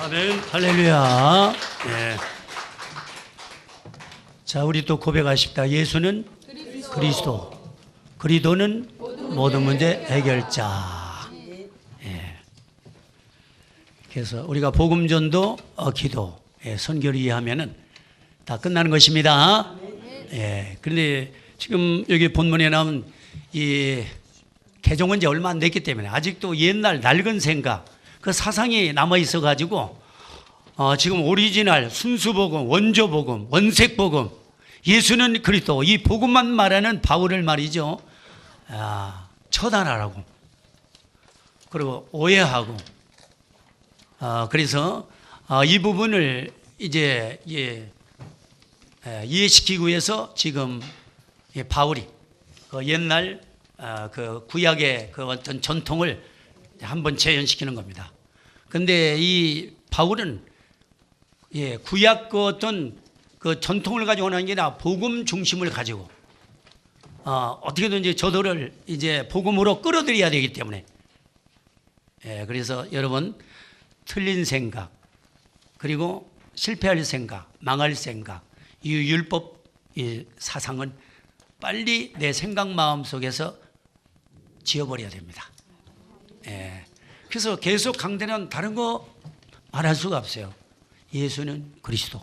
아멘. 할렐루야. 예. 자, 우리 또 고백하십시다. 예수는 그리스도. 그리스도는 모든 문제 해결자. 예. 그래서 우리가 복음전도, 기도, 선교를 이해하면은 다 끝나는 것입니다. 예. 그런데 지금 여기 본문에 나온 이 개종은 이제 얼마 안 됐기 때문에 아직도 옛날 낡은 생각, 그 사상이 남아 있어 가지고 지금 오리지널 순수복음, 원조복음, 원색복음, 예수는 그리스도, 이 복음만 말하는 바울을 말이죠. 처단하라고, 그리고 오해하고, 그래서 이 부분을 이제 이해시키기 위해서 지금 바울이 그 옛날 그 구약의 그 어떤 전통을 한번 재현시키는 겁니다. 근데 이 바울은 구약 그 어떤 그 전통을 가지고 하는 게 아니라 복음 중심을 가지고 어떻게든지 저들을 이제 복음으로 끌어들여야 되기 때문에 그래서 여러분 틀린 생각, 그리고 실패할 생각, 망할 생각, 이 율법 이 사상은 빨리 내 생각 마음 속에서 지워버려야 됩니다. 그래서 계속 강대는 다른 거 말할 수가 없어요. 예수는 그리스도,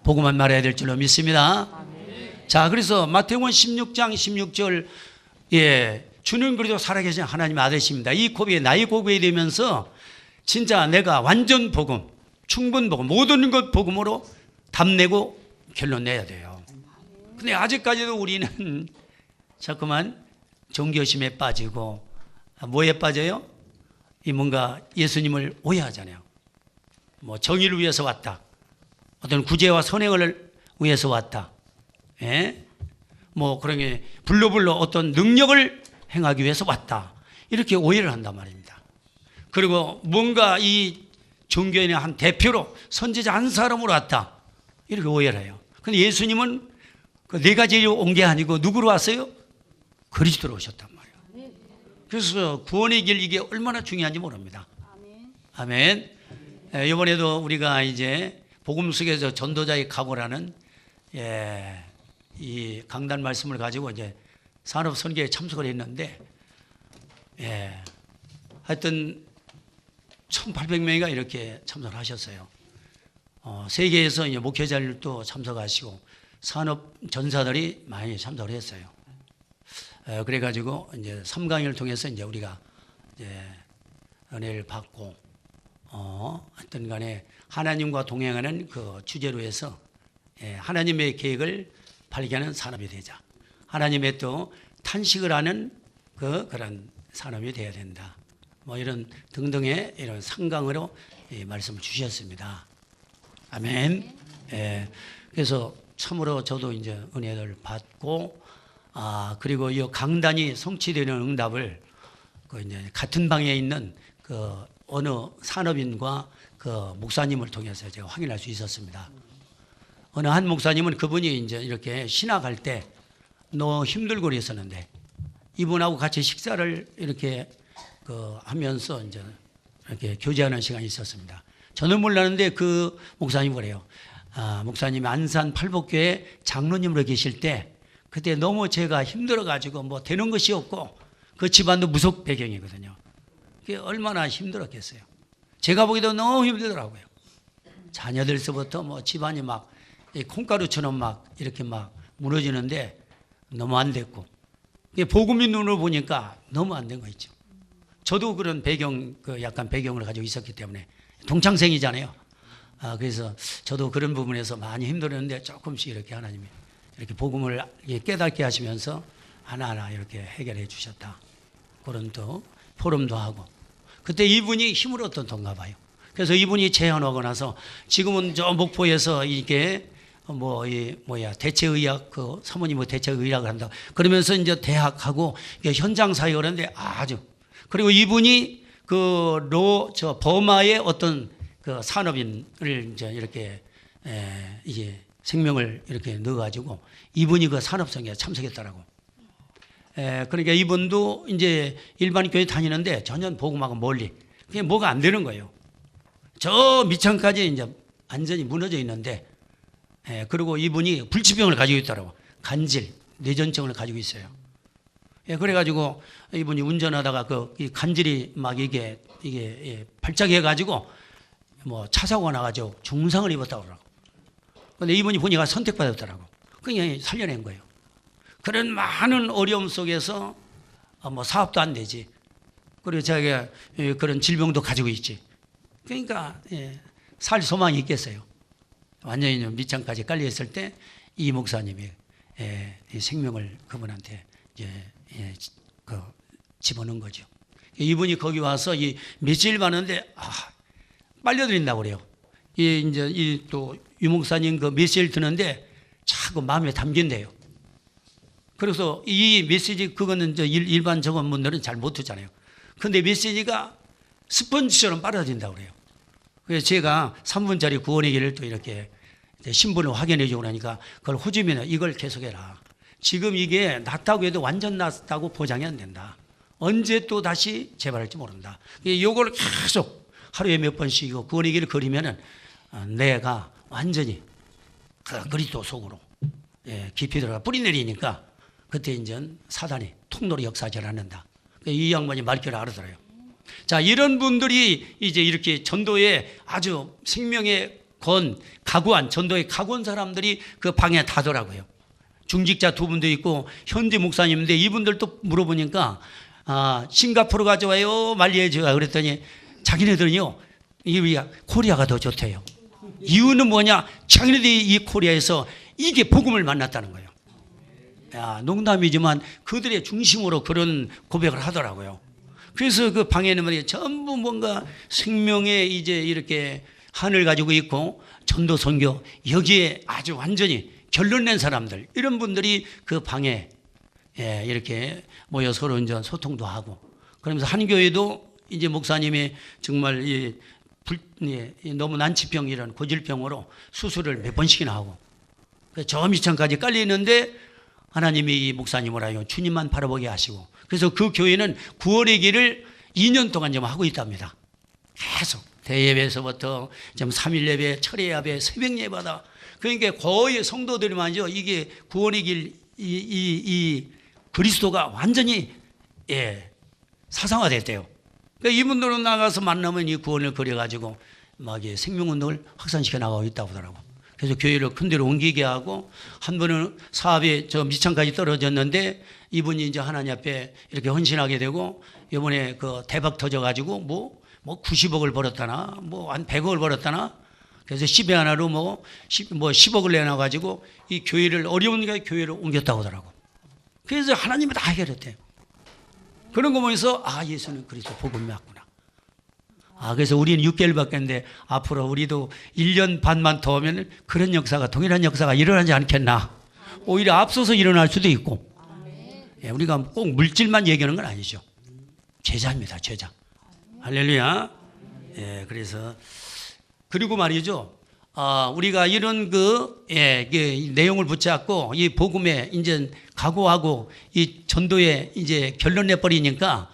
복음만 말해야 될 줄로 믿습니다. 자, 그래서 마태복음 16장 16절, 주는 그리스도 살아계신 하나님의 아들이십니다. 이 고백이 나의 고백이 되면서 진짜 내가 완전 복음, 충분 복음, 모든 것 복음으로 답내고 결론 내야 돼요. 근데 아직까지도 우리는 자꾸만 종교심에 빠지고 뭐에 빠져요? 이 뭔가 예수님을 오해하잖아요. 뭐 정의를 위해서 왔다, 어떤 구제와 선행을 위해서 왔다, 뭐 그런 게 불러불러 어떤 능력을 행하기 위해서 왔다, 이렇게 오해를 한단 말입니다. 그리고 뭔가 이 종교인의 한 대표로 선지자 한 사람으로 왔다, 이렇게 오해를 해요. 근데 예수님은 그 네 가지로 온 게 아니고 누구로 왔어요? 그리스도로 오셨단 말이에요. 그래서 구원의 길, 이게 얼마나 중요한지 모릅니다. 아멘. 이번에도 우리가 이제 복음 속에서 전도자의 각오라는 이 강단 말씀을 가지고 이제 산업 선교에 참석을 했는데, 하여튼 1,800명이가 이렇게 참석을 하셨어요. 세계에서 이제 목회자들도 참석하시고 산업 전사들이 많이 참석을 했어요. 그래가지고 이제 3강의를 통해서 이제 우리가 이제 은혜를 받고, 하여튼 간에 하나님과 동행하는 그 주제로 해서 하나님의 계획을 발견하는 산업이 되자, 하나님의 또 탄식을 하는 그런 산업이 되어야 된다, 뭐 이런 등등의 이런 상강으로 말씀을 주셨습니다. 아멘. 그래서 참으로 저도 이제 은혜를 받고, 그리고 이 강단이 성취되는 응답을 그 이제 같은 방에 있는 그 어느 산업인과 그 목사님을 통해서 제가 확인할 수 있었습니다. 어느 한 목사님은 그분이 이제 이렇게 신학할 때 너무 힘들고 그랬었는데 이분하고 같이 식사를 이렇게 하면서 이제 이렇게 교제하는 시간이 있었습니다. 저는 몰랐는데 그 목사님 그래요. 목사님이 안산 팔복교회 장로님으로 계실 때 그때 너무 제가 힘들어가지고 뭐 되는 것이 없고 그 집안도 무속 배경이거든요. 그게 얼마나 힘들었겠어요. 제가 보기도 너무 힘들더라고요. 자녀들서부터 뭐 집안이 막 콩가루처럼 막 이렇게 막 무너지는데 너무 안 됐고, 복음의 눈으로 보니까 너무 안 된 거 있죠. 저도 그런 배경, 약간 배경을 가지고 있었기 때문에 동창생이잖아요. 그래서 저도 그런 부분에서 많이 힘들었는데 조금씩 이렇게 하나님이 이렇게 복음을 깨닫게 하시면서 하나하나 이렇게 해결해 주셨다. 그런 또 포럼도 하고, 그때 이분이 힘을 얻었던가 봐요. 그래서 이분이 제안하고 나서 지금은 저 목포에서 이게 대체의학, 사모님은 대체의학을 한다. 그러면서 이제 대학하고 현장 사역을 하는데 그리고 이분이 버마의 어떤 그 산업인을 이제 이렇게 이게 생명을 이렇게 넣어가지고 이분이 그 산업성에 참석했더라고. 그러니까 이분도 이제 일반 교회 다니는데 전혀 복음하고 멀리, 그게 뭐가 안 되는 거예요. 저 밑창까지 이제 완전히 무너져 있는데, 그리고 이분이 불치병을 가지고 있더라고. 간질, 뇌전증을 가지고 있어요. 그래가지고 이분이 운전하다가 이 간질이 막 이게 발작해가지고 뭐 차 사고가 나가지고 중상을 입었다고 그러고. 근데 이분이 보니까 선택받았더라고. 그냥 살려낸 거예요. 그런 많은 어려움 속에서 뭐 사업도 안 되지. 그리고 자기가 그런 질병도 가지고 있지. 그러니까 살 소망이 있겠어요. 완전히 밑창까지 깔려 있을 때 이 목사님이 생명을 그분한테 집어넣은 거죠. 이분이 거기 와서 이 며칠 봤는데 빨려들인다고 그래요. 이제 또 유 목사님 그 메시지를 듣는데 자꾸 마음에 담긴대요. 그래서 이 메시지 그거는 일반 적은분들은 잘 못 듣잖아요. 근데 메시지가 스펀지처럼 빨아들인다고 그래요. 그래서 제가 3분짜리 구원의 길을 또 이렇게 신분을 확인해 주고 나니까 그걸 호주면 이걸 계속해라. 지금 이게 낫다고 해도 완전 낫다고 보장이 안 된다. 언제 또 다시 재발할지 모른다. 이걸 계속 하루에 몇 번씩 이거 구원의 길을 그리면은 내가 완전히 그리스도 속으로 깊이 들어가 뿌리 내리니까 그때 이제 사단이 통로로 역사하지 않는다. 이 양반이 말귀를 알아들어요. 자, 이런 분들이 이제 이렇게 전도에 아주 생명의 각오한 전도에 각오한 사람들이 그 방에 다더라고요. 중직자 두 분도 있고 현지 목사님인데 이분들도 물어보니까 싱가포르 가져와요, 말리에 줘요. 그랬더니 자기네들은요, 이 코리아가 더 좋대요. 이유는 뭐냐? 자기네들이 이 코리아에서 이게 복음을 만났다는 거예요. 농담이지만 그들의 중심으로 그런 고백을 하더라고요. 그래서 그 방에는 말이에요, 전부 뭔가 생명의 이제 이렇게 한을 가지고 있고 전도 선교 여기에 아주 완전히 결론 낸 사람들, 이런 분들이 그 방에 이렇게 모여 서로 이제 소통도 하고, 그러면서 한 교회도 이제 목사님이 정말 너무 난치병 이런 고질병으로 수술을 몇 번씩이나 하고 저 밑창까지 깔려 있는데 하나님이 이 목사님을 하여 주님만 바라보게 하시고, 그래서 그 교회는 구원의 길을 2년 동안 좀 하고 있답니다. 계속 대예배에서부터 좀 3일 예배, 철회 예배, 새벽 예배다. 그러니까 거의 성도들이만요, 이게 구원의 길, 이 그리스도가 완전히 사상화됐대요. 그러니까 이분들은 나가서 만나면 이 구원을 그려가지고 막 생명운동을 확산시켜 나가고 있다고 하더라고. 그래서 교회를 큰 데로 옮기게 하고, 한 번은 사업이 저 밑창까지 떨어졌는데 이분이 이제 하나님 앞에 이렇게 헌신하게 되고, 이번에 그 대박 터져가지고 뭐 90억을 벌었다나 뭐 한 100억을 벌었다나, 그래서 10회 하나로 뭐 10억을 내놔가지고 이 교회를 어려운 교회를 옮겼다고 하더라고. 그래서 하나님이 다 해결했대요. 그런 거 보면서 예수는 그리스도 복음 맞구나. 그래서 우리는 6개월밖에 안 돼. 앞으로 우리도 1년 반만 더 하면 그런 역사가, 동일한 역사가 일어나지 않겠나. 오히려 앞서서 일어날 수도 있고. 우리가 꼭 물질만 얘기하는 건 아니죠. 제자입니다, 제자. 할렐루야. 그래서 그리고 말이죠. 우리가 이런 내용을 붙잡고 이 복음에 이제 각오하고 이 전도에 이제 결론 내버리니까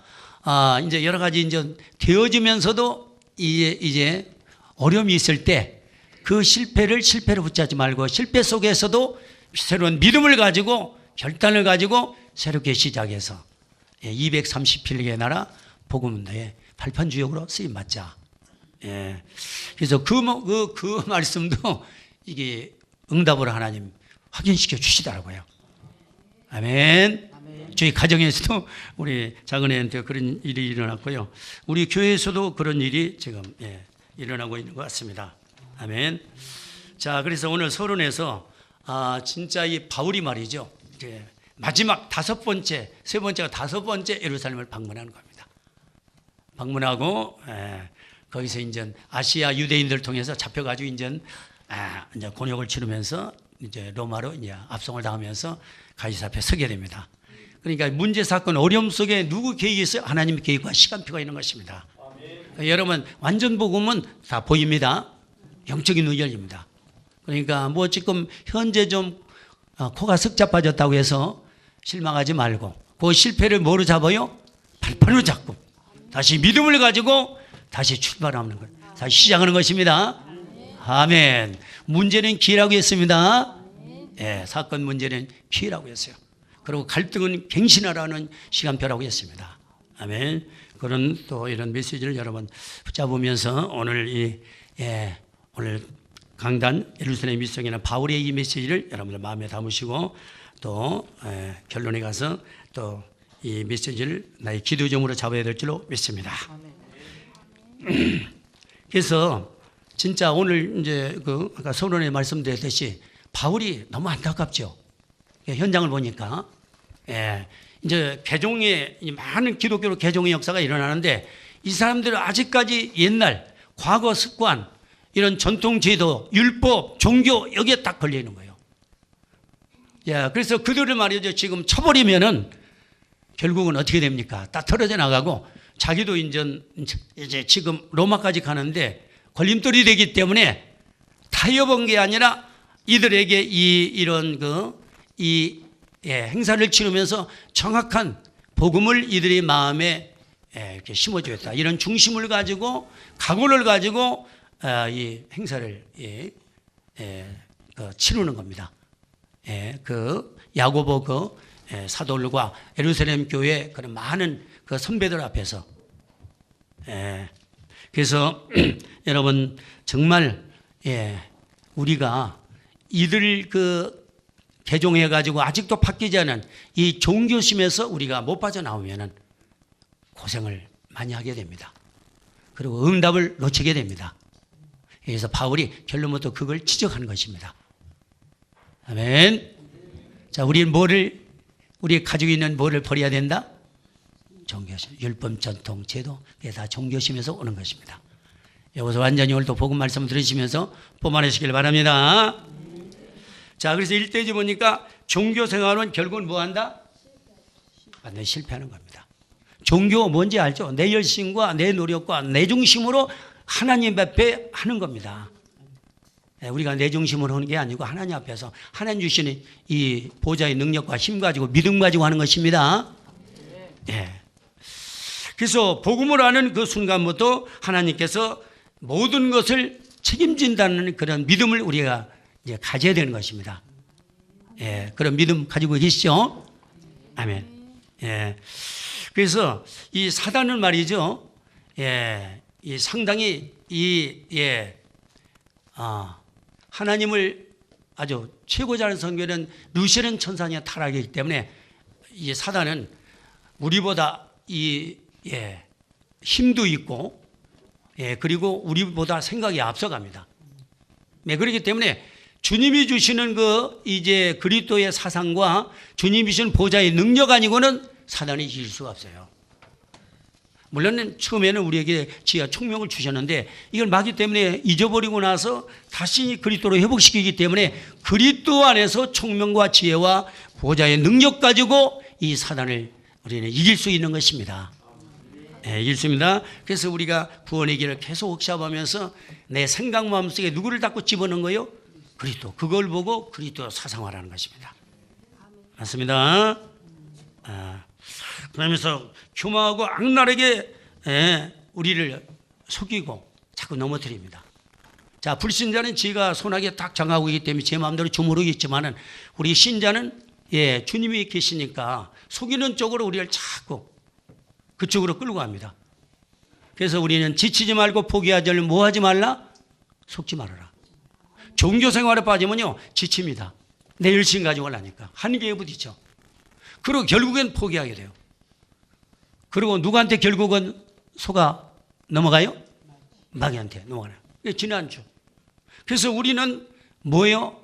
이제 여러 가지 이제 되어지면서도 이제 어려움이 있을 때 그 실패로 붙잡지 말고, 실패 속에서도 새로운 믿음을 가지고 결단을 가지고 새롭게 시작해서 230필기의 나라 복음의 발판 주역으로 쓰임 받자. 그래서 그 말씀도 이게 응답으로 하나님 확인시켜 주시더라고요. 아멘. 저희 가정에서도 우리 작은애한테 그런 일이 일어났고요. 우리 교회에서도 그런 일이 지금 일어나고 있는 것 같습니다. 아멘. 자, 그래서 오늘 서론에서 진짜 이 바울이 말이죠, 마지막 세 번째가 5번째 예루살렘을 방문하는 겁니다. 방문하고 거기서 이제 아시아 유대인들 통해서 잡혀가지고 이제 곤욕을 치르면서 이제 로마로 이제 압송을 당하면서 가이사 앞에 서게 됩니다. 그러니까 문제, 사건, 어려움 속에 누구 계획이 있어요? 하나님의 계획과 시간표가 있는 것입니다. 그러니까 여러분, 완전 복음은 다 보입니다. 영적인 의견입니다. 그러니까 뭐 지금 현재 좀 코가 쓱 빠졌다고 해서 실망하지 말고, 그 실패를 뭐로 잡아요? 발판으로 잡고 다시 믿음을 가지고 다시 출발하는 거예요. 자, 시작하는 것입니다. 아멘. 문제는 기회라고 했습니다. 예, 사건 문제는 피해라고 했어요. 그리고 갈등은 갱신하라는 시간표라고 했습니다. 아멘. 그런 또 이런 메시지를 여러분 붙잡으면서 오늘 오늘 강단 예루살렘 미성이나 바울의 이 메시지를 여러분들 마음에 담으시고 또 결론에 가서 또 이 메시지를 나의 기도점으로 잡아야 될 줄로 믿습니다. 그래서 진짜 오늘 이제 아까 서론에 말씀드렸듯이 바울이 너무 안타깝죠. 현장을 보니까 이제 개종의 많은 기독교 개종의 역사가 일어나는데 이 사람들은 아직까지 옛날 과거 습관 이런 전통 제도 율법 종교 여기에 딱 걸려 있는 거예요. 그래서 그들을 말이죠 지금 쳐버리면은 결국은 어떻게 됩니까? 다 털어져 나가고 자기도 이제 지금 로마까지 가는데 걸림돌이 되기 때문에 타협한 게 아니라 이들에게 이런 행사를 치르면서 정확한 복음을 이들의 마음에 이렇게 심어주었다. 이런 중심을 가지고 각오를 가지고 이 행사를 치르는 겁니다. 그 야고보 사도들과 예루살렘 교회 그런 많은 그 선배들 앞에서 그래서 여러분 정말 우리가 이들 개종해 가지고 아직도 바뀌지 않은 이 종교심에서 우리가 못 빠져나오면은 고생을 많이 하게 됩니다. 그리고 응답을 놓치게 됩니다. 그래서 바울이 결론부터 그걸 지적하는 것입니다. 아멘. 자, 우리 가지고 있는 뭐를 버려야 된다? 종교심, 율법, 전통, 제도, 이게 다 종교심에서 오는 것입니다. 여기서 완전히 오늘도 복음 말씀 들으시면서 뽑아내시길 바랍니다. 자, 그래서 1대지 보니까 종교 생활은 결국은 뭐 한다? 완전히 실패하는 겁니다. 종교 뭔지 알죠? 내 열심과 내 노력과 내 중심으로 하나님 앞에 하는 겁니다. 우리가 내 중심으로 하는 게 아니고 하나님 앞에서 하나님 주시는 이 보좌의 능력과 힘 가지고 믿음 가지고 하는 것입니다. 그래서 복음을 아는 그 순간부터 하나님께서 모든 것을 책임진다는 그런 믿음을 우리가 이제 가져야 되는 것입니다. 그런 믿음 가지고 계시죠? 아멘. 그래서 이 사단은 말이죠. 이 상당히 하나님을 아주 최고 잘하는 성경은 루시는 천사냐 타락이기 때문에 이 사단은 우리보다 힘도 있고 그리고 우리보다 생각이 앞서갑니다. 그렇기 때문에 주님이 주시는 이제 그리스도의 사상과 주님이 주시는 보좌의 능력 아니고는 사단이 이길 수가 없어요. 물론 처음에는 우리에게 지혜와 총명을 주셨는데 이걸 마귀 때문에 잊어버리고 나서 다시 그리스도로 회복시키기 때문에 그리스도 안에서 총명과 지혜와 보좌의 능력 가지고 이 사단을 우리는 이길 수 있는 것입니다. 이길 수 있습니다. 그래서 우리가 구원의 길을 계속 옥샵하면서 내 생각 마음속에 누구를 자꾸 집어넣은 거예요? 그리스도. 그걸 보고 그리스도 사상화라는 것입니다. 맞습니다. 그러면서 교만하고 악랄하게 우리를 속이고 자꾸 넘어뜨립니다. 자, 불신자는 지가 손아귀에 딱 정하고 있기 때문에 제 마음대로 주무르겠지만은 우리 신자는 주님이 계시니까 속이는 쪽으로 우리를 자꾸 그쪽으로 끌고 갑니다. 그래서 우리는 지치지 말고 포기하지 말고 뭐 하지 말라? 속지 말아라. 종교 생활에 빠지면요 지칩니다. 내 열심 가지고 하려니까 한계에 부딪혀. 그리고 결국엔 포기하게 돼요. 그리고 누구한테 결국은 속아 넘어가요? 마귀한테 넘어가요. 지난주. 그래서 우리는 뭐예요?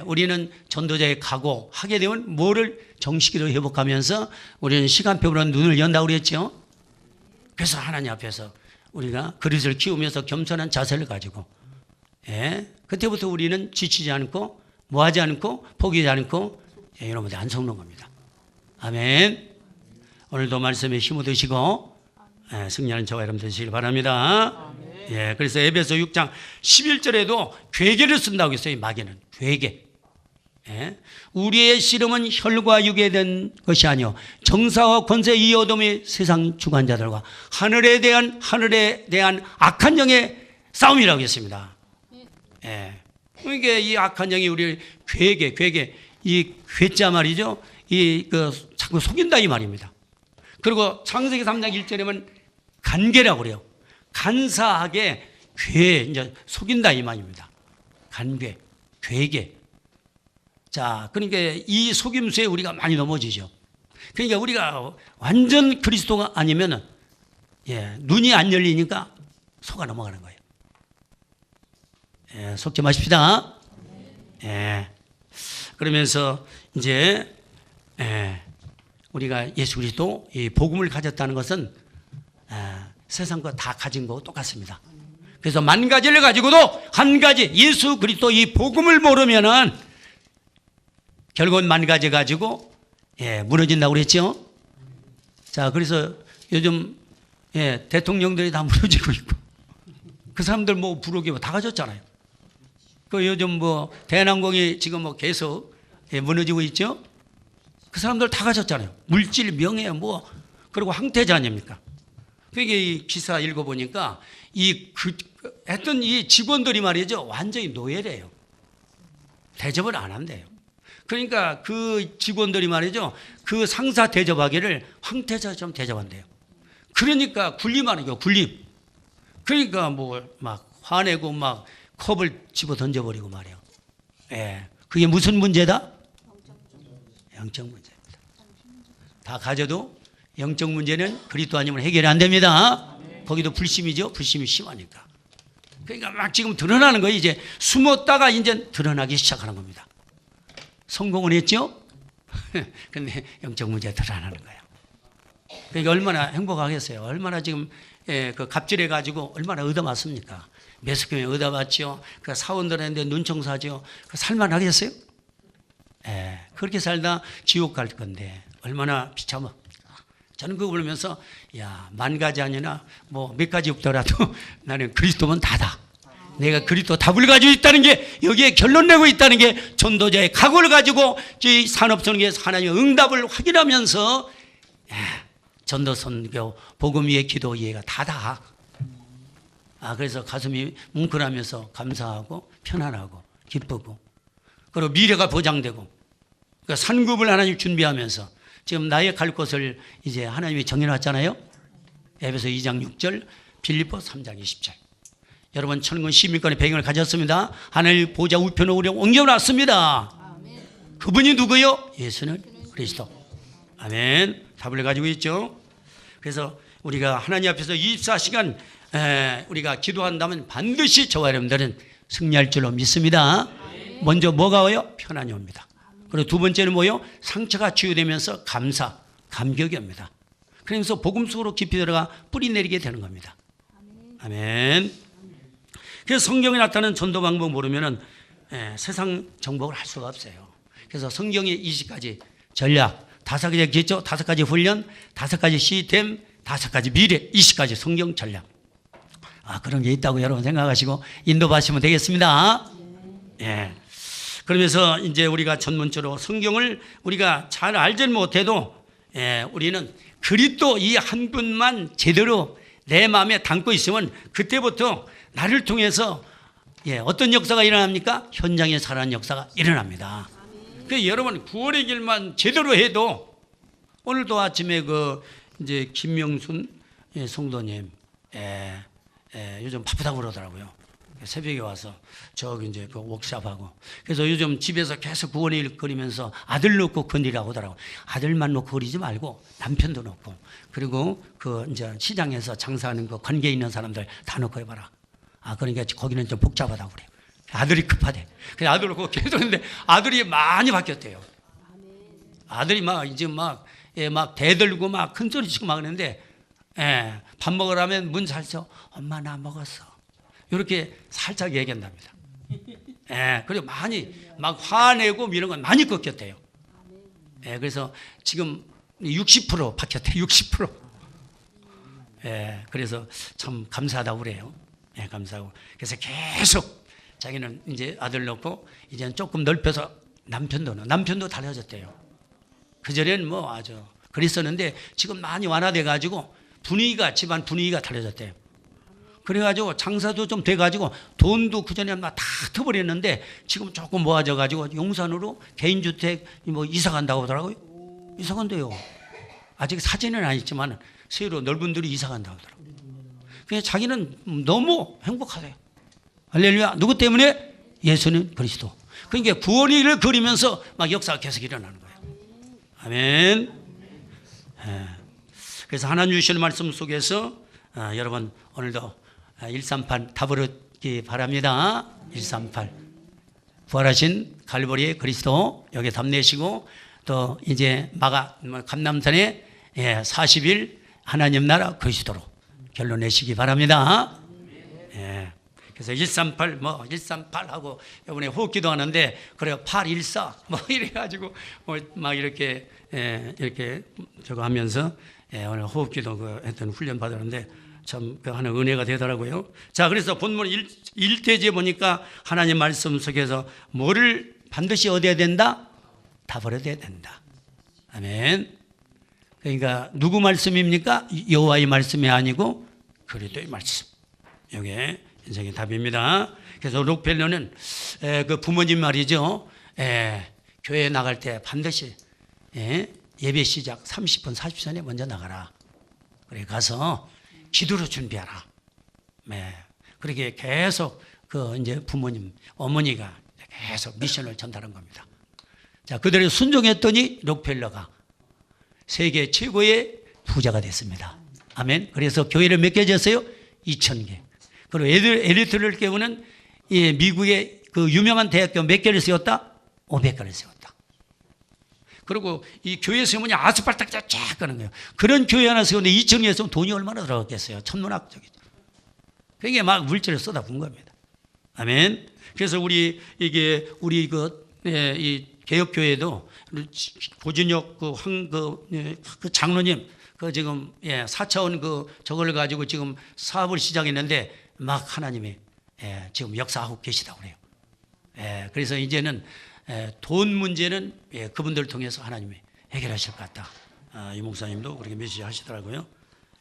우리는 전도자의 각오 하게 되면 뭐를 정식으로 회복하면서 우리는 시간표로 눈을 연다고 그랬죠. 그래서 하나님 앞에서 우리가 그릇을 키우면서 겸손한 자세를 가지고 그때부터 우리는 지치지 않고 뭐하지 않고 포기하지 않고 여러분들 안 속는 겁니다. 아멘. 오늘도 말씀에 힘을 드시고 승리하는 저와 여러분 되시길 바랍니다. 그래서 에베소 6장 11절에도 괴계를 쓴다고 했어요. 마귀는 괴계. 우리의 씨름은 혈과 육에 된 것이 아니요 정사와 권세 이 어둠의 세상 주관자들과 하늘에 대한 악한 영의 싸움이라고 했습니다. 예. 그러니까 이 악한 영이 우리 괴계, 이 괴짜 말이죠. 자꾸 속인다 이 말입니다. 그리고 창세기 3장 1절에는 간계라고 그래요. 간사하게 이제 속인다 이 말입니다. 간괴, 괴계. 자, 그러니까 이 속임수에 우리가 많이 넘어지죠. 그러니까 우리가 완전 그리스도가 아니면은, 눈이 안 열리니까 속아 넘어가는 거예요. 속지 마십시다. 그러면서 이제, 우리가 예수 그리스도 이 복음을 가졌다는 것은 세상과 다 가진 거하고 똑같습니다. 그래서 만 가지를 가지고도 한 가지 예수 그리스도 이 복음을 모르면은 결국은 만 가지 가지고 무너진다고 그랬죠. 자, 그래서 요즘 대통령들이 다 무너지고 있고 그 사람들 뭐 부록이 다 가졌잖아요. 그 요즘 뭐 대한항공이 지금 뭐 계속 무너지고 있죠. 그 사람들 다 가졌잖아요. 물질, 명예 뭐 그리고 황태자 아닙니까? 그게 이 기사 읽어보니까 했던 이 직원들이 말이죠. 완전히 노예래요. 대접을 안 한대요. 그러니까 그 직원들이 말이죠. 그 상사 대접하기를 황태자처럼 대접한대요. 그러니까 군림하는 거예요. 군림. 그러니까 뭐 막 화내고 막 컵을 집어 던져버리고 말이에요. 그게 무슨 문제다? 영적 문제입니다. 다 가져도 영적 문제는 그리스도 아니면 해결이 안 됩니다. 거기도 불심이죠. 불심이 심하니까. 그러니까 막 지금 드러나는 거예요. 이제 숨었다가 이제 드러나기 시작하는 겁니다. 성공은 했죠? 근데 영적 문제가 드러나는 거예요. 그러니까 얼마나 행복하겠어요. 얼마나 지금 그 갑질해가지고 얼마나 얻어맞습니까? 매스컴에 얻어맞죠. 그 사원들한테 눈총사죠. 그 살만하겠어요? 그렇게 살다 지옥 갈 건데 얼마나 비참해. 저는 그거 보면서 만 가지 아니나 뭐 몇 가지 없더라도 나는 그리스도면 다다. 내가 그리스도 답을 가지고 있다는 게 여기에 결론 내고 있다는 게 전도자의 각오를 가지고 이 산업선교에서 하나님의 응답을 확인하면서 전도선교 복음 위의 기도 이해가 다다. 그래서 가슴이 뭉클하면서 감사하고 편안하고 기쁘고 그리고 미래가 보장되고 그러니까 산급을 하나님 준비하면서 지금 나의 갈 곳을 이제 하나님이 정해놨잖아요. 에베소 2장 6절, 빌립보 3장 20절. 여러분 천군 시민권의 배경을 가졌습니다. 하늘 보좌 우편으로 우리 옮겨놨습니다. 그분이 누구요? 예수는 그리스도. 아멘. 답을 가지고 있죠. 그래서 우리가 하나님 앞에서 24시간 우리가 기도한다면 반드시 저와 여러분들은 승리할 줄로 믿습니다. 먼저 뭐가 와요? 편안이 옵니다. 그리고 두 번째는 뭐요? 상처가 치유되면서 감격이 옵니다. 그러면서 복음 속으로 깊이 들어가 뿌리 내리게 되는 겁니다. 아멘. 그래서 성경에 나타나는 전도 방법 모르면은 세상 정복을 할 수가 없어요. 그래서 성경의 20가지 전략, 5가지 기초, 5가지 훈련, 5가지 시스템, 5가지 미래, 20가지 성경 전략. 그런 게 있다고 여러분 생각하시고 인도받으시면 되겠습니다. 그러면서 이제 우리가 전문적으로 성경을 우리가 잘 알지는 못해도 우리는 그리스도 이 한 분만 제대로 내 마음에 담고 있으면 그때부터 나를 통해서 어떤 역사가 일어납니까? 현장에 살아난 역사가 일어납니다. 그래서 여러분 구원의 길만 제대로 해도 오늘도 아침에 이제 김명순 성도님 요즘 바쁘다고 그러더라고요. 새벽에 와서 저기 이제 그 워크숍하고 그래서 요즘 집에서 계속 구원의 일 거리면서 아들 놓고 건드리라고 하더라고. 아들만 놓고 그리지 말고 남편도 놓고 그리고 이제 시장에서 장사하는 그 관계 있는 사람들 다 놓고 해봐라. 그러니까 거기는 좀 복잡하다고 그래요. 아들이 급하대. 그래서 아들 놓고 계속 했는데 아들이 많이 바뀌었대요. 아들이 이제 막 대들고 막 큰 소리 치고 막 그러는데 밥 먹으라면 문 살서 엄마 나 먹었어. 이렇게 살짝 얘기한답니다. 그리고 많이 막 화내고 이런 건 많이 꺾였대요. 그래서 지금 60% 바뀌었대. 60%. 그래서 참 감사하다고 그래요. 감사하고. 그래서 계속 자기는 이제 아들 놓고 이제는 조금 넓혀서 남편도 달라졌대요. 그전에는 뭐 아주 그랬었는데 지금 많이 완화돼 가지고 집안 분위기가 달라졌대요. 그래가지고 장사도 좀 돼가지고 돈도 그전에 막 다 터버렸는데 지금 조금 모아져가지고 용산으로 개인주택 뭐 이사 간다고 하더라고요. 이사 간대요. 아직 사진은 안 있지만 새로 넓은 들이 이사 간다고 하더라고요. 그냥 자기는 너무 행복하대요. 할렐루야. 누구 때문에? 예수는 그리스도. 그러니까 구원의 일을 그리면서 막 역사가 계속 일어나는 거예요. 아멘. 그래서 하나님 주시는 말씀 속에서 여러분 오늘도 138 답으로기 바랍니다. 138 부활하신 갈보리의 그리스도 여기 답내시고 또 이제 감남산에 40일 하나님 나라 그리스도로 결론 내시기 바랍니다. 그래서 138 138 하고 이번에 호흡기도 하는데 그래요 814 이래가지고 막 이렇게 저거 하면서 오늘 호흡기도 했던 훈련 받았는데 참 하는 은혜가 되더라고요. 자, 그래서 본문 1대지에 보니까 하나님 말씀 속에서 뭐를 반드시 얻어야 된다? 답을 얻어야 된다. 아멘. 그러니까 누구 말씀입니까? 여호와의 말씀이 아니고 그리스도의 말씀. 이게 인생의 답입니다. 그래서 록펠러는 그 부모님 말이죠. 교회에 나갈 때 반드시 예배 시작 30분 40분 전에 먼저 나가라. 그래 가서 기도로 준비하라. 그렇게 계속 그 이제 부모님 어머니가 계속 미션을 전달한 겁니다. 자, 그들이 순종했더니 록펠러가 세계 최고의 부자가 됐습니다. 아멘. 그래서 교회를 몇 개 지었어요? 2,000개. 그리고 에리트를 깨우는 미국의 그 유명한 대학교 몇 개를 세웠다? 500개를 세웠다. 그리고 이 교회 세우면 아스팔트 쫙 가는 거예요. 그런 교회 하나 세우는데 2,000개 했으면 돈이 얼마나 들어갔겠어요? 천문학적이죠. 그게 막 물질을 쏟아부은 겁니다. 아멘. 그래서 우리 이 개혁교회도 고진혁 그 장로님 지금 4차원 저걸 가지고 지금 사업을 시작했는데 막 하나님이 지금 역사하고 계시다고 그래요. 그래서 이제는 돈 문제는 그분들을 통해서 하나님이 해결하실 것 같다. 이 목사님도 그렇게 메시지 하시더라고요.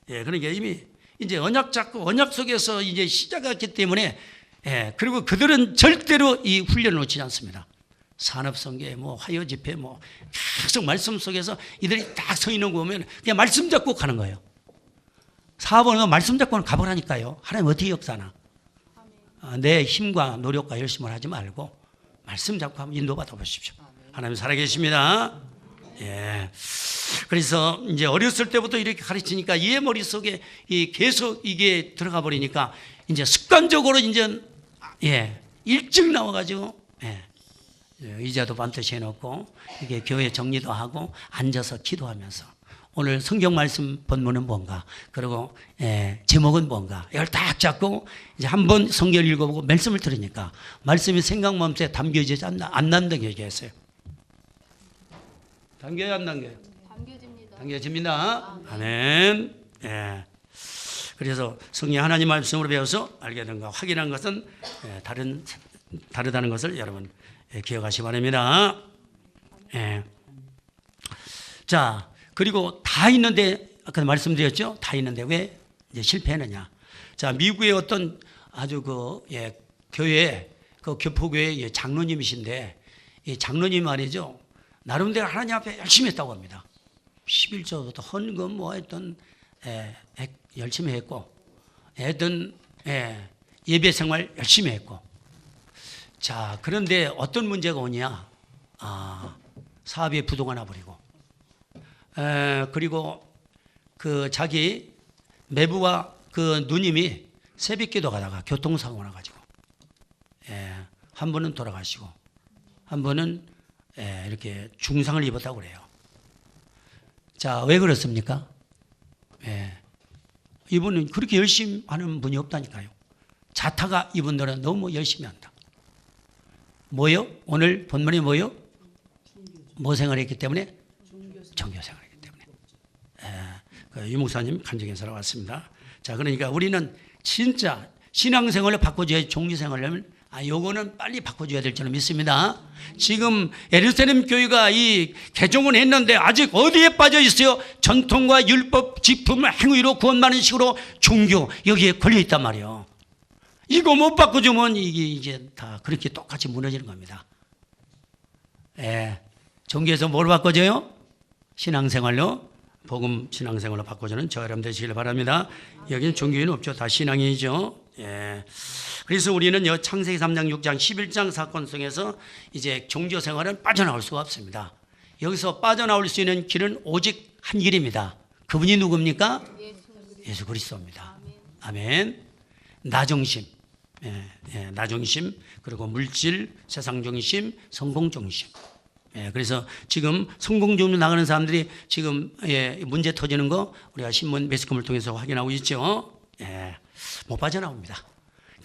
그러니까 이미 이제 언약 잡고 언약 속에서 이제 시작했기 때문에 그리고 그들은 절대로 이 훈련을 놓치지 않습니다. 산업성계, 화요 집회, 계속 말씀 속에서 이들이 딱 서 있는 거 보면 그냥 말씀 잡고 가는 거예요. 사업은 말씀 잡고는 가보라니까요. 하나님 어떻게 역사나? 내 힘과 노력과 열심을 하지 말고 말씀 잡고 한번 인도받아 보십시오. 하나님 살아계십니다. 그래서 이제 어렸을 때부터 이렇게 가르치니까 얘 머릿속에 계속 이게 들어가 버리니까 이제 습관적으로 이제 일찍 나와가지고 의자도 반드시 해놓고 이게 교회 정리도 하고 앉아서 기도하면서 오늘 성경 말씀 본문은 뭔가 그리고 제목은 뭔가 이걸 딱 잡고 이제 한번 성경을 읽어보고 말씀을 들으니까 말씀이 생각 마음속에 담겨지지 안 난다고 얘기했어요. 담겨요 안 담겨요? 담겨집니다. 담겨집니다. 아멘. 그래서 성경 하나님 말씀으로 배워서 알게 된 것 확인한 것은 다르다는 것을 여러분 기억하시기 바랍니다. 자, 그리고 다 있는데 아까 말씀드렸죠? 다 있는데 왜 이제 실패했느냐? 자, 미국의 어떤 아주 교회 교포교회 장로님이신데 이 장로님 말이죠. 나름대로 하나님 앞에 열심히 했다고 합니다. 11조부터 헌금 했던 열심히 했고 했던 예배 생활 열심히 했고 자, 그런데 어떤 문제가 오냐? 사업에 부도가 나버리고, 그리고 그 자기 매부와 그 누님이 새벽기도 가다가 교통사고가 나가지고, 한 분은 돌아가시고, 한 분은 이렇게 중상을 입었다고 그래요. 자, 왜 그렇습니까? 이분은 그렇게 열심히 하는 분이 없다니까요. 자타가 이분들은 너무 열심히 한다. 뭐요? 오늘 본문이 뭐요? 뭐 생활했기 때문에? 종교 생활했기 때문에. 유 목사님 간증에서 나왔습니다. 자, 그러니까 우리는 진짜 신앙생활을 바꿔줘야지 종교 생활을 하면 요거는 빨리 바꿔줘야 될 줄로 믿습니다. 지금 예루살렘 교회가 이 개종은 했는데 아직 어디에 빠져 있어요? 전통과 율법, 직분, 행위로 구원받는 식으로 종교 여기에 걸려 있단 말이에요. 이거 못 바꿔주면 이게 이제 다 그렇게 똑같이 무너지는 겁니다. 예, 종교에서 뭘 바꿔줘요? 신앙생활로, 복음 신앙생활로 바꿔주는 저 여러분 되시길 바랍니다. 여기는 종교에는 없죠. 다 신앙이죠. 예. 그래서 우리는 창세기 3장, 6장, 11장 사건 속에서 이제 종교 생활은 빠져나올 수가 없습니다. 여기서 빠져나올 수 있는 길은 오직 한 길입니다. 그분이 누굽니까? 예수 그리스도입니다. 아멘. 나중심, 나중심, 그리고 물질, 세상 중심, 성공 중심. 그래서 지금 성공 중심으로 나가는 사람들이 지금 문제 터지는 거 우리가 신문 매스컴을 통해서 확인하고 있죠. 못 빠져나옵니다.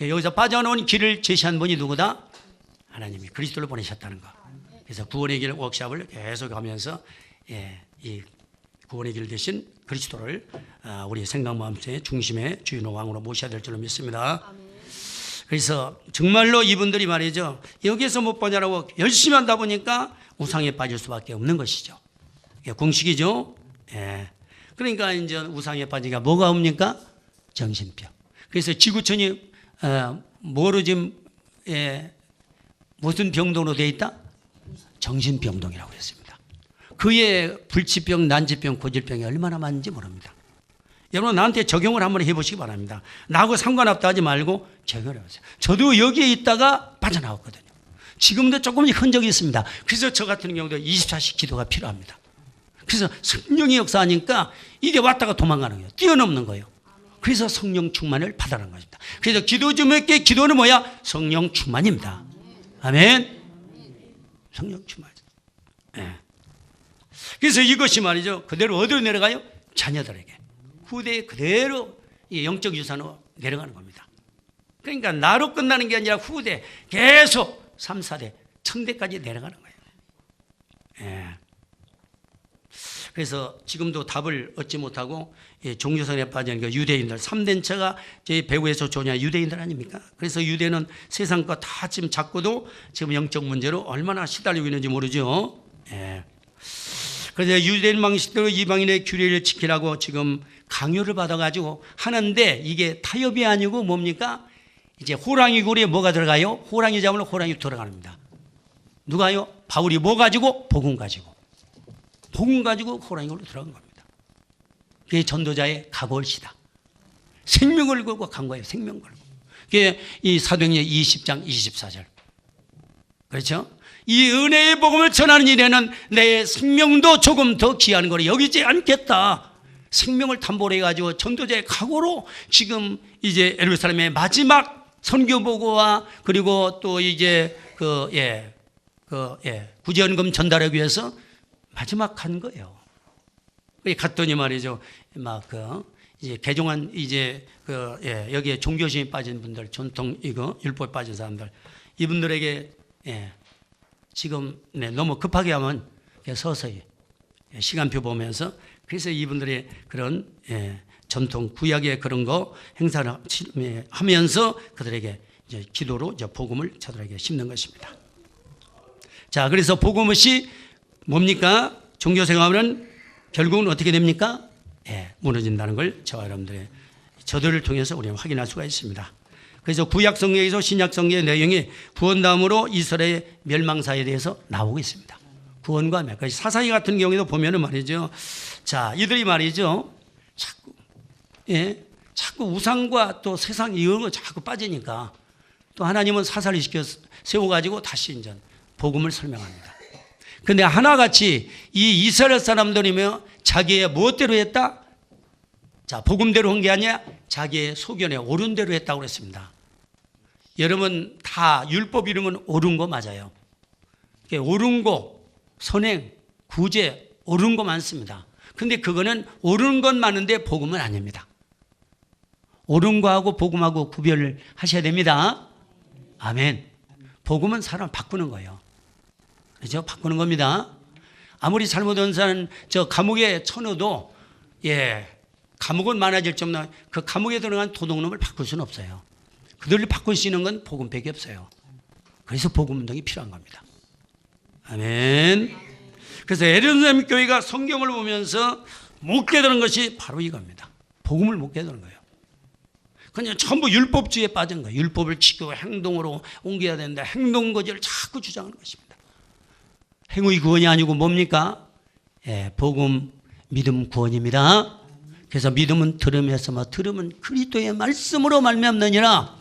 여기서 빠져나온 길을 제시한 분이 누구다? 하나님이 그리스도를 보내셨다는 거. 그래서 구원의 길 워크숍을 계속 하면서 이 구원의 길 대신 그리스도를 우리 생각 마음의 중심의 주인의 왕으로 모셔야 될 줄로 믿습니다. 그래서 정말로 이분들이 말이죠, 여기에서 못 보냐라고 열심히 한다 보니까 우상에 빠질 수밖에 없는 것이죠. 이게 공식이죠. 그러니까 이제 우상에 빠지니까 뭐가 옵니까? 정신병. 그래서 지구촌이 뭐로 지금 무슨 병동으로 되어 있다? 정신병동이라고 했습니다. 그의 불치병, 난치병, 고질병이 얼마나 많은지 모릅니다. 여러분 나한테 적용을 한번 해보시기 바랍니다. 나하고 상관없다 하지 말고 적용을 해보세요. 저도 여기에 있다가 빠져나왔거든요. 지금도 조금씩 흔적이 있습니다. 그래서 저 같은 경우도 24시 기도가 필요합니다. 그래서 성령이 역사하니까 이게 왔다가 도망가는 거예요. 뛰어넘는 거예요. 그래서 성령 충만을 받아라는 것입니다. 그래서 기도 중에 기도는 뭐야? 성령 충만입니다. 아멘. 성령 충만. 그래서 이것이 말이죠, 그대로 어디로 내려가요? 자녀들에게 후대에 그대로 영적 유산으로 내려가는 겁니다. 그러니까 나로 끝나는 게 아니라 후대 계속 3, 4대 청대까지 내려가는 거예요. 그래서 지금도 답을 얻지 못하고 종교선에 빠진 그 유대인들 3대체가 저희 배후에서 조냐 유대인들 아닙니까? 그래서 유대는 세상 거 다 지금 잡고도 지금 영적 문제로 얼마나 시달리고 있는지 모르죠. 그래서 유대인 방식대로 이방인의 규례를 지키라고 지금 강요를 받아가지고 하는데 이게 타협이 아니고 뭡니까? 이제 호랑이 굴에 뭐가 들어가요? 호랑이 잡으면 호랑이 들어갑니다. 누가요? 바울이 뭐 가지고? 복음 가지고. 복음 가지고 호랑이 굴로 들어간 겁니다. 그게 전도자의 각오일시다. 생명을 걸고 간 거예요. 생명 걸고. 그게 이 사도행전 20장 24절. 그렇죠? 이 은혜의 복음을 전하는 일에는 내 생명도 조금 더 귀한 거를 여기지 않겠다. 생명을 담보로 해가지고 전도자의 각오로 지금 이제 예루살렘의 마지막 선교보고와 그리고 또 이제 구제연금 전달하기 위해서 마지막 간 거예요. 갔더니 말이죠, 이제 개종한 여기에 종교심이 빠진 분들, 전통 율법에 빠진 사람들, 이분들에게 지금 너무 급하게 하면 서서히 시간표 보면서 그래서 이분들의 그런 전통 구약의 그런 거 행사를 하면서 그들에게 이제 기도로 이제 복음을 저들에게 심는 것입니다. 자, 그래서 복음 없이 뭡니까? 종교 생활은 결국은 어떻게 됩니까? 무너진다는 걸 저와 저들을 통해서 우리는 확인할 수가 있습니다. 그래서 구약 성경에서 신약 성경의 내용이 구원 다음으로 이스라엘의 멸망사에 대해서 나오고 있습니다. 구원과 멸망. 사사기 같은 경우에도 보면은 말이죠. 자, 이들이 말이죠. 자꾸 우상과 또 세상 이런 거 자꾸 빠지니까 또 하나님은 사사를 시켜 세워가지고 다시 이제 복음을 설명합니다. 근데 하나같이 이 이스라엘 사람들이며 자기의 무엇대로 했다? 자, 복음대로 한 게 아니라 자기의 소견에 옳은 대로 했다고 그랬습니다. 여러분 다 율법 이런 건 옳은 거 맞아요. 옳은 거, 선행, 구제 옳은 거 많습니다. 근데 그거는 옳은 건 많은데 복음은 아닙니다. 옳은 거하고 복음하고 구별을 하셔야 됩니다. 아멘. 복음은 사람 바꾸는 거예요. 그렇죠? 바꾸는 겁니다. 아무리 잘못한 사람 저 감옥에 쳐넣어도 감옥은 많아질 정도 그 감옥에 들어간 도둑놈을 바꿀 수는 없어요. 그들을 바꿀 수 있는 건 복음밖에 없어요. 그래서 복음 운동이 필요한 겁니다. 아멘. 그래서 예루살렘 교회가 성경을 보면서 못 깨달은 것이 바로 이겁니다. 복음을 못 깨달은 거예요. 그냥 전부 율법주의에 빠진 거예요. 율법을 지키고 행동으로 옮겨야 된다. 행동거지를 자꾸 주장하는 것입니다. 행위 구원이 아니고 뭡니까? 예, 복음, 믿음 구원입니다. 그래서 믿음은 들음에서 들음은 그리스도의 말씀으로 말미암느니라.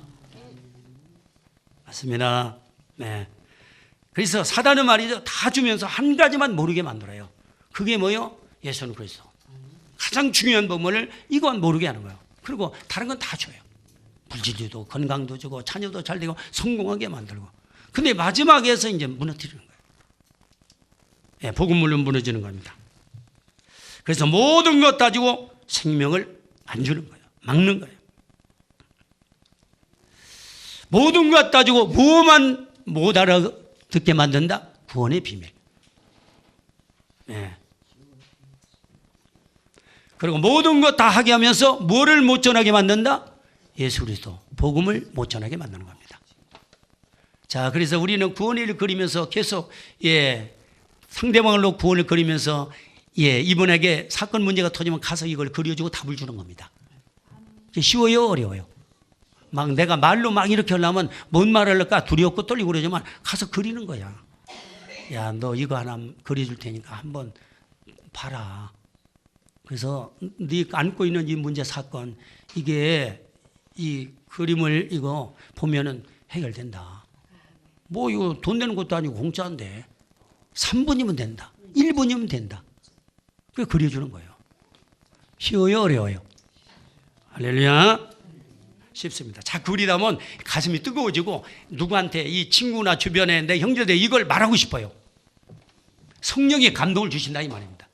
맞습니다. 네. 그래서 사단은 말이죠. 다 주면서 한 가지만 모르게 만들어요. 그게 뭐요? 예수는 그리스도. 가장 중요한 부분을 이건 모르게 하는 거예요. 그리고 다른 건 다 줘요. 물질도 건강도 주고 자녀도 잘 되고 성공하게 만들고. 근데 마지막에서 이제 무너뜨리는 거예요. 예, 복음물로 무너지는 겁니다. 그래서 모든 것 따지고 생명을 안 주는 거예요. 막는 거예요. 모든 것 따지고 무엇만 못 알아듣게 만든다? 구원의 비밀. 예. 그리고 모든 것 다 하게 하면서 뭐를 못 전하게 만든다? 예수 그리스도 복음을 못 전하게 만드는 겁니다. 자, 그래서 우리는 구원을 그리면서 계속 상대방으로 구원을 그리면서 이분에게 사건 문제가 터지면 가서 이걸 그려주고 답을 주는 겁니다. 쉬워요, 어려워요? 막 내가 말로 막 이렇게 하려면 뭔 말을 할까 두렵고 떨리고 그러지만 가서 그리는 거야. 야, 너 이거 하나 그려줄 테니까 한번 봐라. 그래서 네 안고 있는 이 문제 사건 이게 이 그림을 이거 보면은 해결된다. 뭐 이거 돈 내는 것도 아니고 공짜인데 3분이면 된다. 1분이면 된다. 그 그려주는 거예요. 쉬워요, 어려워요? 할렐루야. 쉽습니다. 자, 그리다 보면 가슴이 뜨거워지고 누구한테 이 친구나 주변에 내 형제들 이걸 말하고 싶어요. 성령이 감동을 주신다 이 말입니다.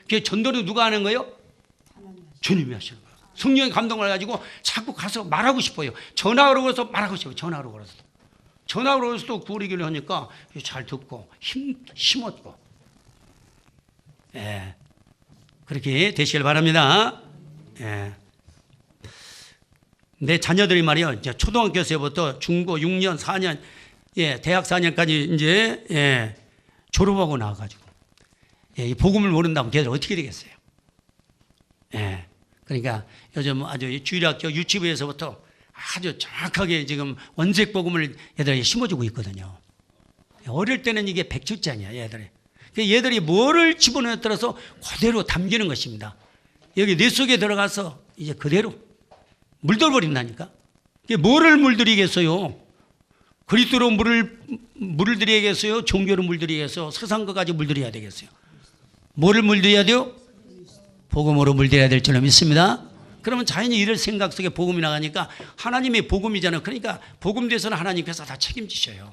그게 전도를 누가 하는 거예요? 주님이 하시는 거예요. 성령의 감동을 가지고 자꾸 가서 말하고 싶어요. 전화로 걸어서 말하고 싶어요. 전화로 걸어서. 전화로 걸어서 또 구리기를 하니까 잘 듣고 힘없고. 예. 그렇게 되시길 바랍니다. 예. 내 자녀들이 말이요. 이제 초등학교에서부터 중고 6년, 4년, 대학 4년까지 이제 졸업하고 나와가지고 이 복음을 모른다면 걔들 어떻게 되겠어요? 그러니까 요즘 아주 주일학교 유치부에서부터 아주 정확하게 지금 원색 복음을 얘들이 심어주고 있거든요. 어릴 때는 이게 백출장이야, 얘들이. 얘들이 뭐를 집어넣어 들어서 그대로 담기는 것입니다. 여기 뇌 속에 들어가서 이제 그대로 물들어버린다니까. 뭐를 물들이겠어요? 그리스도로 물을 들여야겠어요? 종교로 물들여야겠어요? 세상 것까지 물들여야 되겠어요? 뭐를 물들여야 돼요? 복음으로 물들여야 될 줄로 믿습니다. 그러면 자연히 이럴 생각 속에 복음이 나가니까 하나님의 복음이잖아요. 그러니까 복음돼서는 하나님께서 다 책임지셔요.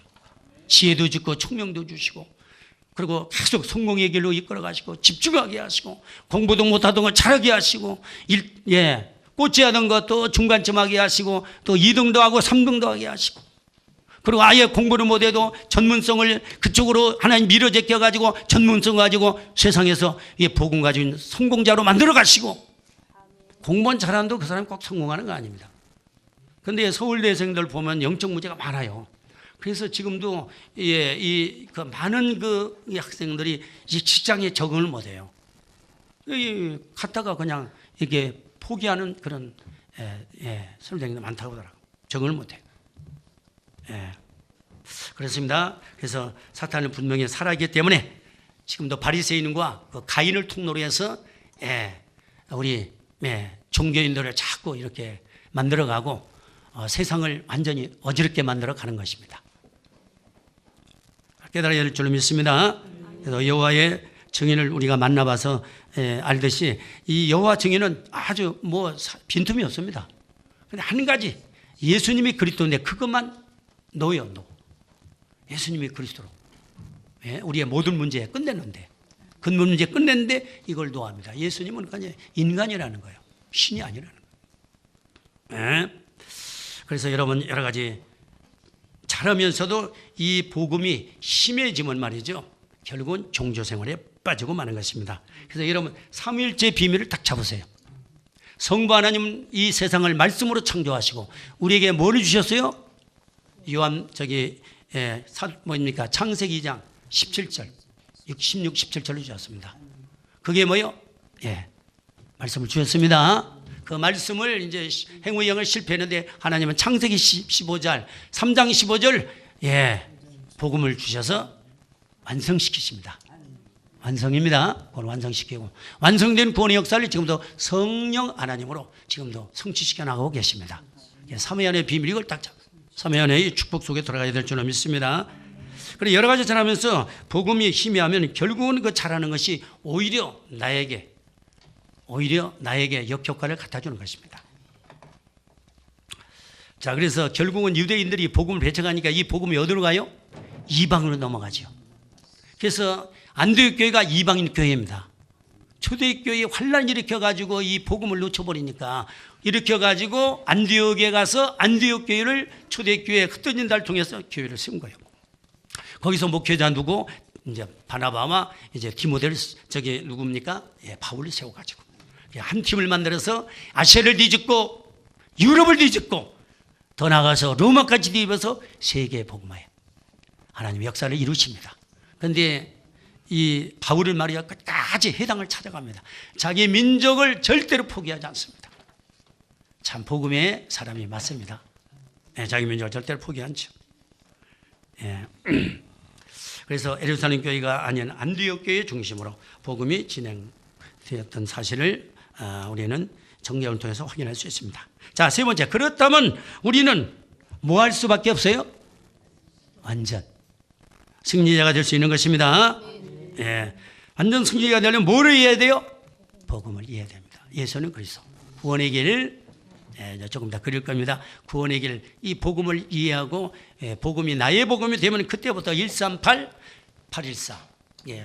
지혜도 주고 총명도 주시고 그리고 계속 성공의 길로 이끌어 가시고 집중하게 하시고 공부도 못하던 걸 잘하게 하시고 꽂지 않은 것도 중간쯤 하게 하시고 또 2등도 하고 3등도 하게 하시고 그리고 아예 공부를 못해도 전문성을 그쪽으로 하나님 밀어제껴 가지고 전문성 가지고 세상에서 이 복음 가진 성공자로 만들어 가시고 공부는 잘한다고 그 사람이 꼭 성공하는 거 아닙니다. 그런데 서울대생들 보면 영적 문제가 많아요. 그래서 지금도 그 많은 이 학생들이 이 직장에 적응을 못해요. 갔다가 그냥 이게 포기하는 그런 선생님들 많다고 하더라고요. 적응을 못해요. 그렇습니다. 그래서 사탄은 분명히 살아있기 때문에 지금도 바리새인과 그 가인을 통로로 해서 우리 종교인들을 자꾸 이렇게 만들어가고 세상을 완전히 어지럽게 만들어가는 것입니다. 깨달아야 될 줄로 믿습니다. 그래서 여호와의 증인을 우리가 만나봐서 알듯이 이 여호와 증인은 아주 빈틈이 없습니다. 근데 한 가지 예수님이 그리스도인데 그것만 노예요. 예수님이 그리스도로 우리의 모든 문제 끝냈는데 근본 문제 끝냈는데 이걸 노합니다. 예수님은 그냥 인간이라는 거예요. 신이 아니라는 거예요. 그래서 여러분 여러 가지 잘하면서도 이 복음이 심해지면 말이죠. 결국은 종교생활에 빠지고 마는 것입니다. 그래서 여러분 삼위일체 비밀을 딱 잡으세요. 성부 하나님 이 세상을 말씀으로 창조하시고 우리에게 뭐를 주셨어요? 요한 뭡니까? 창세기 2장 17절, 16, 17절로 주셨습니다. 그게 뭐요? 말씀을 주셨습니다. 그 말씀을 이제 행위의 영을 실패했는데 하나님은 창세기 15절, 3장 15절, 복음을 주셔서 완성시키십니다. 완성입니다. 그걸 완성시키고 완성된 구원의 역사를 지금도 성령 하나님으로 지금도 성취시켜 나가고 계십니다. 삼위안의 비밀, 이걸 딱 삼위안의 축복 속에 들어가야 될 줄로 믿습니다. 그리고 여러 가지 전하면서 복음이 희미하면 결국은 그 잘하는 것이 오히려 나에게 역효과를 갖다주는 것입니다. 자, 그래서 결국은 유대인들이 복음을 배척하니까 이 복음이 어디로 가요? 이방으로 넘어가죠. 그래서 안디옥 교회가 이방인 교회입니다. 초대교회에 환란 일으켜가지고 이 복음을 놓쳐버리니까 일으켜가지고 안디옥에 가서 안디옥 교회를 초대교회 흩어진 자를 통해서 교회를 세운 거예요. 거기서 목회자 누구? 이제 바나바와 이제 디모데를 저기 누굽니까? 바울을 세워가지고 한 팀을 만들어서 아시아를 뒤집고 유럽을 뒤집고 더 나아가서 로마까지 뒤집어서 세계에 복음화해 하나님의 역사를 이루십니다. 그런데 이 바울을 말이야 끝까지 해당을 찾아갑니다. 자기 민족을 절대로 포기하지 않습니다. 참 복음의 사람이 맞습니다. 자기 민족을 절대로 포기하지 않죠. 그래서 예루살렘 교회가 아닌 안디옥 교회 중심으로 복음이 진행되었던 사실을 우리는 정리를 통해서 확인할 수 있습니다. 자, 세 번째, 그렇다면 우리는 뭐 할 수밖에 없어요? 완전 승리자가 될 수 있는 것입니다. 완전 승리자가 되려면 뭐를 이해해야 돼요? 복음을 이해해야 됩니다. 예수는 그리스도, 구원의 길을 조금 더 그릴 겁니다. 구원의 길, 이 복음을 이해하고 복음이 나의 복음이 되면 그때부터 138, 814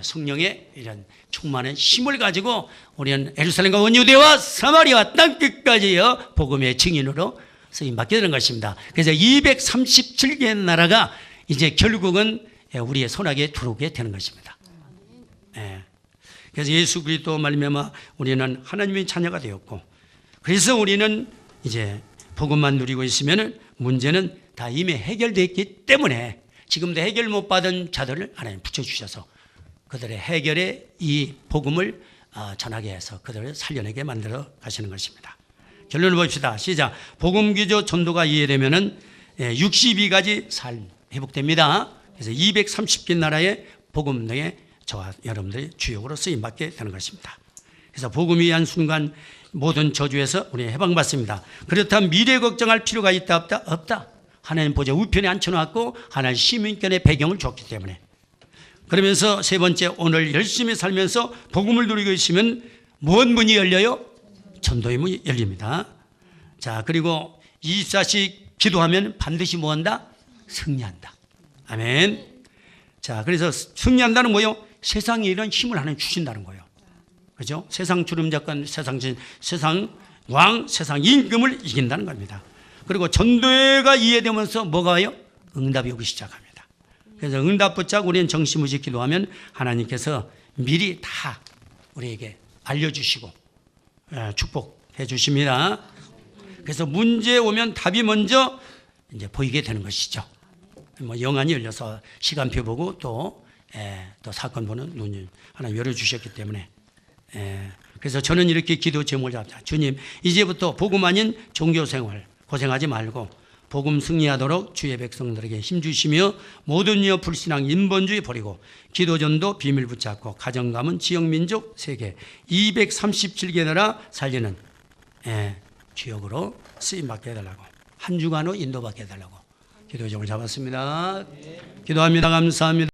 성령의 이런 충만한 힘을 가지고 우리는 예루살렘과 온 유대와 사마리아 땅끝까지요 복음의 증인으로 쓰임받게 되는 것입니다. 그래서 237개의 나라가 이제 결국은 우리의 손아귀에 들어오게 되는 것입니다. 그래서 예수 그리스도 말미암아 우리는 하나님의 자녀가 되었고, 그래서 우리는 이제 복음만 누리고 있으면 문제는 다 이미 해결됐기 때문에 지금도 해결 못 받은 자들을 하나님 붙여주셔서 그들의 해결에 이 복음을 전하게 해서 그들을 살려내게 만들어 가시는 것입니다. 결론을 봅시다. 시작. 복음 기조 전도가 이해되면은 62가지 삶 회복됩니다. 그래서 230개 나라의 복음 등에 저와 여러분들이 주역으로 쓰임받게 되는 것입니다. 그래서 복음이 한 순간 모든 저주에서 우리 해방받습니다. 그렇다면 미래 걱정할 필요가 있다 없다? 없다. 하나님 보좌 우편에 앉혀놨고 하나님 시민권의 배경을 줬기 때문에. 그러면서 세 번째, 오늘 열심히 살면서 복음을 누리고 있으면 뭔 문이 열려요? 전도의 문이 열립니다. 자, 그리고 24시 기도하면 반드시 뭐 한다? 승리한다. 아멘. 자, 그래서 승리한다는 뭐예요? 세상에 이런 힘을 하나님 주신다는 거예요. 그죠? 세상 주름잡건 세상 왕, 세상 임금을 이긴다는 겁니다. 그리고 전도회가 이해되면서 뭐가 와요? 응답이 오기 시작합니다. 그래서 응답 붙잡고 우리는 정신무식 기도하면 하나님께서 미리 다 우리에게 알려주시고 축복해 주십니다. 그래서 문제 오면 답이 먼저 이제 보이게 되는 것이죠. 뭐 영안이 열려서 시간표 보고 또 사건 보는 눈을 하나님 열어주셨기 때문에 그래서 저는 이렇게 기도 제목을 잡자. 주님, 이제부터 복음 아닌 종교생활 고생하지 말고 복음 승리하도록 주의 백성들에게 힘주시며 모든 여 불신앙 인본주의 버리고 기도전도 비밀 붙잡고 가정가문 지역민족 세계 237개 나라 살리는 주역으로 쓰임받게 해달라고, 한 주간으로 인도받게 해달라고 기도 제목을 잡았습니다. 기도합니다. 감사합니다.